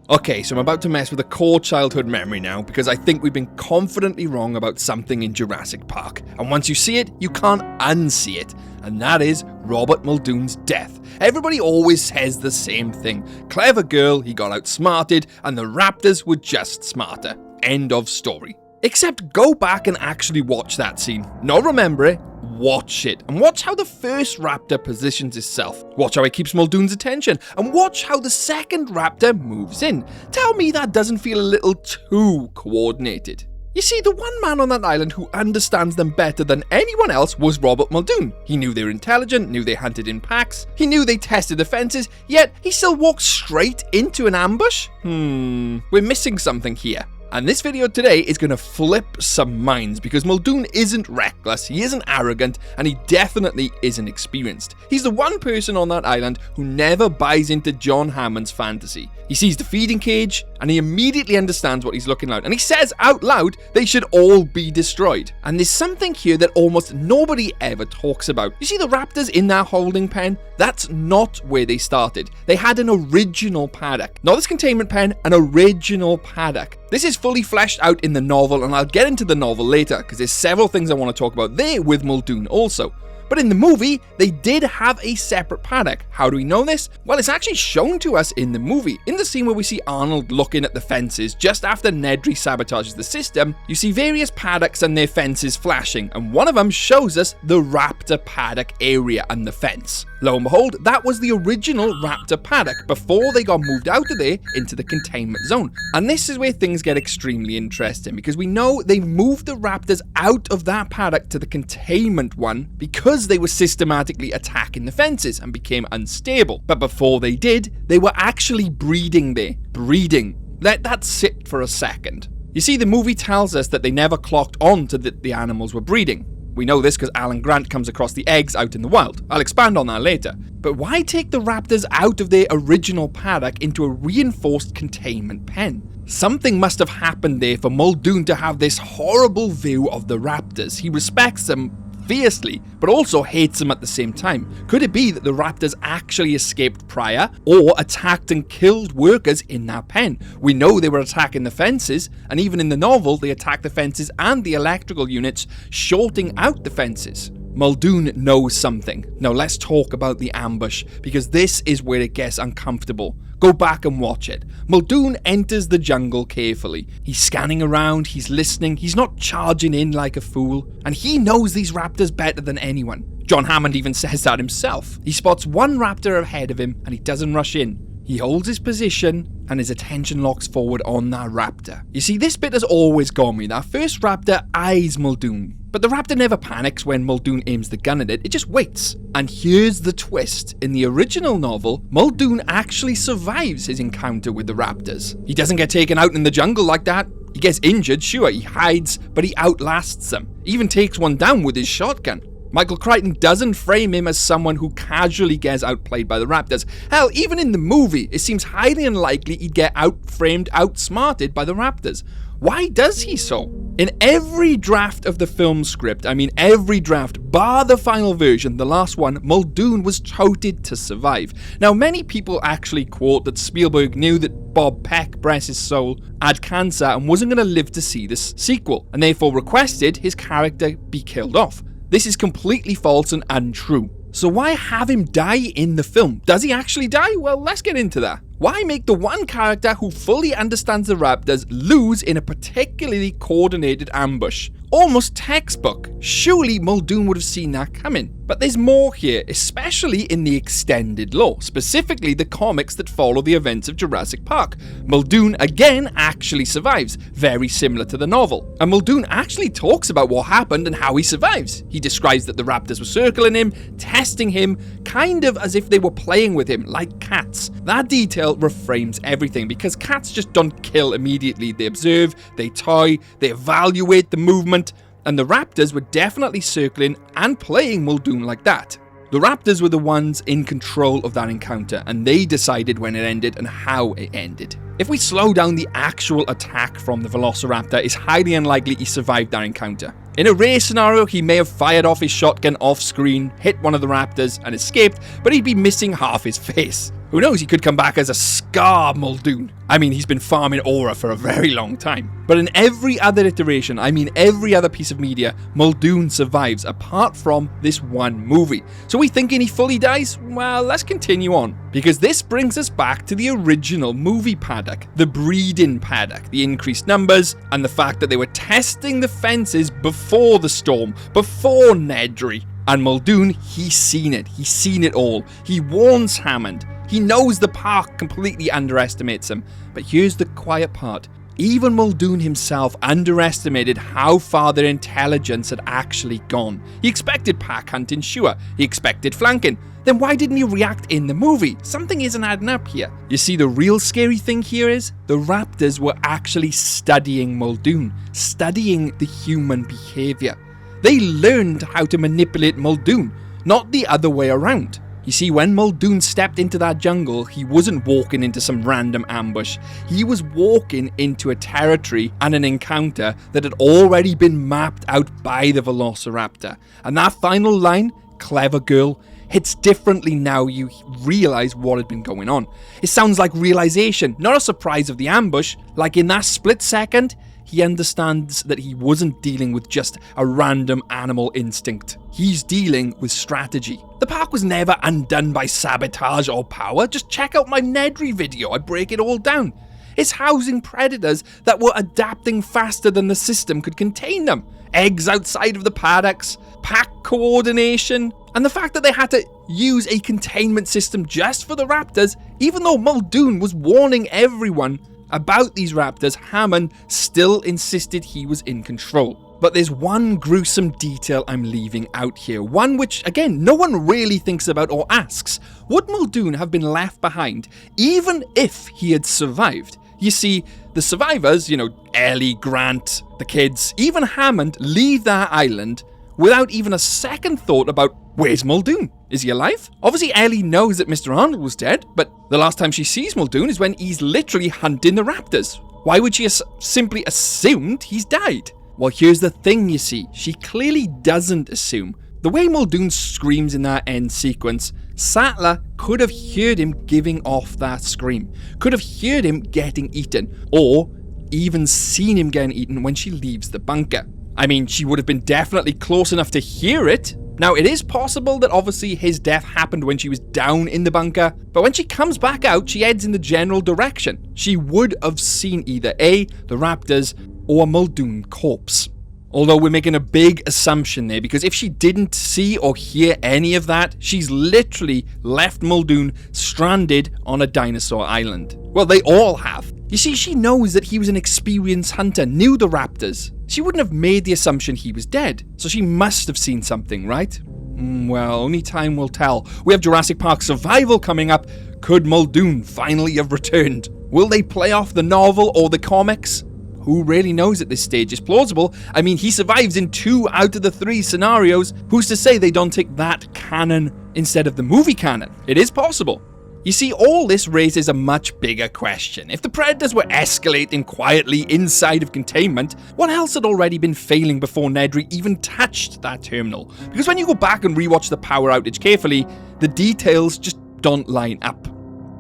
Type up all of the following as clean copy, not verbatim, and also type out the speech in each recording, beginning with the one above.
Okay, so I'm about to mess with a core childhood memory now because I think we've been confidently wrong about something in Jurassic Park. And once you see it, you can't unsee it. And that is Robert Muldoon's death. Everybody always says the same thing. Clever girl, he got outsmarted, and the raptors were just smarter. End of story. Except go back and actually watch that scene. Not remember it, watch it. And watch how the first raptor positions itself. Watch how it keeps Muldoon's attention. And watch how the second raptor moves in. Tell me that doesn't feel a little too coordinated. You see, the one man on that island who understands them better than anyone else was Robert Muldoon. He knew they were intelligent, knew they hunted in packs, he knew they tested the fences, yet he still walked straight into an ambush? We're missing something here. And this video today is going to flip some minds because Muldoon isn't reckless, he isn't arrogant, and he definitely isn't experienced. He's the one person on that island who never buys into John Hammond's fantasy. He sees the feeding cage and he immediately understands what he's looking at, and he says out loud they should all be destroyed. And there's something here that almost nobody ever talks about. You see the raptors in that holding pen? That's not where they started. They had an original paddock. Not this containment pen, an original paddock. This is fully fleshed out in the novel, and I'll get into the novel later because there's several things I want to talk about there with Muldoon also. But in the movie, they did have a separate paddock. How do we know this? Well, it's actually shown to us in the movie. In the scene where we see Arnold looking at the fences just after Nedry sabotages the system, you see various paddocks and their fences flashing, and one of them shows us the raptor paddock area and the fence. Lo and behold, that was the original raptor paddock before they got moved out of there into the containment zone. And this is where things get extremely interesting because we know they moved the raptors out of that paddock to the containment one because they were systematically attacking the fences and became unstable. But before they did, they were actually breeding there. Breeding. Let that sit for a second. You see, the movie tells us that they never clocked on to that the animals were breeding. We know this because Alan Grant comes across the eggs out in the wild. I'll expand on that later. But why take the raptors out of their original paddock into a reinforced containment pen? Something must have happened there for Muldoon to have this horrible view of the raptors. He respects them fiercely, but also hates them at the same time. Could it be that the raptors actually escaped prior, or attacked and killed workers in that pen? We know they were attacking the fences, and even in the novel, they attacked the fences and the electrical units, shorting out the fences. Muldoon knows something. Now let's talk about the ambush, because this is where it gets uncomfortable. Go back and watch it. Muldoon enters the jungle carefully. He's scanning around, he's listening, he's not charging in like a fool, and he knows these raptors better than anyone. John Hammond even says that himself. He spots one raptor ahead of him and he doesn't rush in. He holds his position and his attention locks forward on that raptor. You see, this bit has always gone me. That first raptor eyes Muldoon, but the raptor never panics when Muldoon aims the gun at it, it just waits. And here's the twist. In the original novel, Muldoon actually survives his encounter with the raptors. He doesn't get taken out in the jungle like that. He gets injured, sure, he hides, but he outlasts them. He even takes one down with his shotgun. Michael Crichton doesn't frame him as someone who casually gets outplayed by the raptors. Hell, even in the movie, it seems highly unlikely he'd get outframed, outsmarted by the raptors. Why does he so? In every draft of the film script, I mean every draft, bar the final version, the last one, Muldoon was touted to survive. Now, many people actually quote that Spielberg knew that Bob Peck, bless his soul, had cancer and wasn't going to live to see this sequel, and therefore requested his character be killed off. This is completely false and untrue. So why have him die in the film? Does he actually die? Well, let's get into that. Why make the one character who fully understands the raptors lose in a particularly coordinated ambush? Almost textbook. Surely Muldoon would have seen that coming. But there's more here, especially in the extended lore, specifically the comics that follow the events of Jurassic Park. Muldoon again actually survives, very similar to the novel. And Muldoon actually talks about what happened and how he survives. He describes that the raptors were circling him, testing him, kind of as if they were playing with him, like cats. That detail reframes everything because cats just don't kill immediately. They observe, they toy, they evaluate the movement, and the raptors were definitely circling and playing Muldoon like that. The raptors were the ones in control of that encounter, and they decided when it ended and how it ended. If we slow down the actual attack from the velociraptor, it's highly unlikely he survived that encounter. In a rare scenario, he may have fired off his shotgun off screen, hit one of the raptors and escaped, but he'd be missing half his face. Who knows, he could come back as a Scar Muldoon. I mean, he's been farming aura for a very long time. But in every other iteration, I mean every other piece of media, Muldoon survives apart from this one movie. So we thinking he fully dies? Well, let's continue on. Because this brings us back to the original movie paddock, the breeding paddock, the increased numbers, and the fact that they were testing the fences before the storm, before Nedry. And Muldoon, he's seen it all. He warns Hammond. He knows the park completely underestimates him. But here's the quiet part. Even Muldoon himself underestimated how far their intelligence had actually gone. He expected pack hunting, sure. He expected flanking. Then why didn't he react in the movie? Something isn't adding up here. You see, the real scary thing here is the raptors were actually studying Muldoon, studying the human behavior. They learned how to manipulate Muldoon, not the other way around. You see, when Muldoon stepped into that jungle, he wasn't walking into some random ambush. He was walking into a territory and an encounter that had already been mapped out by the velociraptor. And that final line, "clever girl," hits differently now you realize what had been going on. It sounds like realization, not a surprise of the ambush. Like in that split second, he understands that he wasn't dealing with just a random animal instinct. He's dealing with strategy. The park was never undone by sabotage or power. Just check out my Nedry video, I break it all down. It's housing predators that were adapting faster than the system could contain them. Eggs outside of the paddocks, pack coordination, and the fact that they had to use a containment system just for the raptors, even though Muldoon was warning everyone about these raptors, Hammond still insisted he was in control. But there's one gruesome detail I'm leaving out here, one which, again, no one really thinks about or asks. Would Muldoon have been left behind even if he had survived? You see, the survivors, Ellie, Grant, the kids, even Hammond, leave their island without even a second thought about, where's Muldoon? Is he alive? Obviously, Ellie knows that Mr. Arnold was dead, but the last time she sees Muldoon is when he's literally hunting the raptors. Why would she simply assumed he's died? Well, here's the thing, you see. She clearly doesn't assume. The way Muldoon screams in that end sequence, Sattler could have heard him giving off that scream, could have heard him getting eaten, or even seen him getting eaten when she leaves the bunker. I mean, she would have been definitely close enough to hear it. Now, it is possible that obviously his death happened when she was down in the bunker, but when she comes back out, she heads in the general direction. She would have seen either A, the raptors, or a Muldoon corpse. Although we're making a big assumption there, because if she didn't see or hear any of that, she's literally left Muldoon stranded on a dinosaur island. Well, they all have. You see, she knows that he was an experienced hunter, knew the raptors. She wouldn't have made the assumption he was dead, so she must have seen something, right? Well, only time will tell. We have Jurassic Park Survival coming up. Could Muldoon finally have returned? Will they play off the novel or the comics? Who really knows at this stage? It's plausible. I mean, he survives in 2 out of the 3 scenarios. Who's to say they don't take that canon instead of the movie canon? It is possible. You see, all this raises a much bigger question. If the predators were escalating quietly inside of containment, what else had already been failing before Nedry even touched that terminal? Because when you go back and rewatch the power outage carefully, the details just don't line up.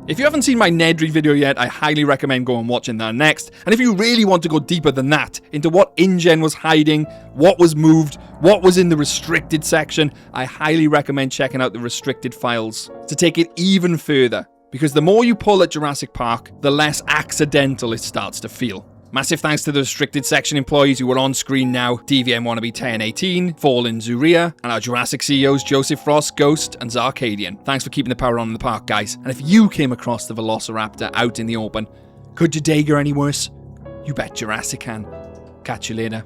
If you haven't seen my Nedry video yet, I highly recommend going and watching that next. And if you really want to go deeper than that, into what InGen was hiding, what was moved, what was in the restricted section, I highly recommend checking out the restricted files to take it even further. Because the more you pull at Jurassic Park, the less accidental it starts to feel. Massive thanks to the restricted section employees who are on screen now: DVM Wannabe 1018, Fallen Zuria, and our Jurassic CEOs Joseph Frost, Ghost, and Zarkadian. Thanks for keeping the power on in the park, guys. And if you came across the Velociraptor out in the open, could your day go any worse? You bet Jurassic can. Catch you later.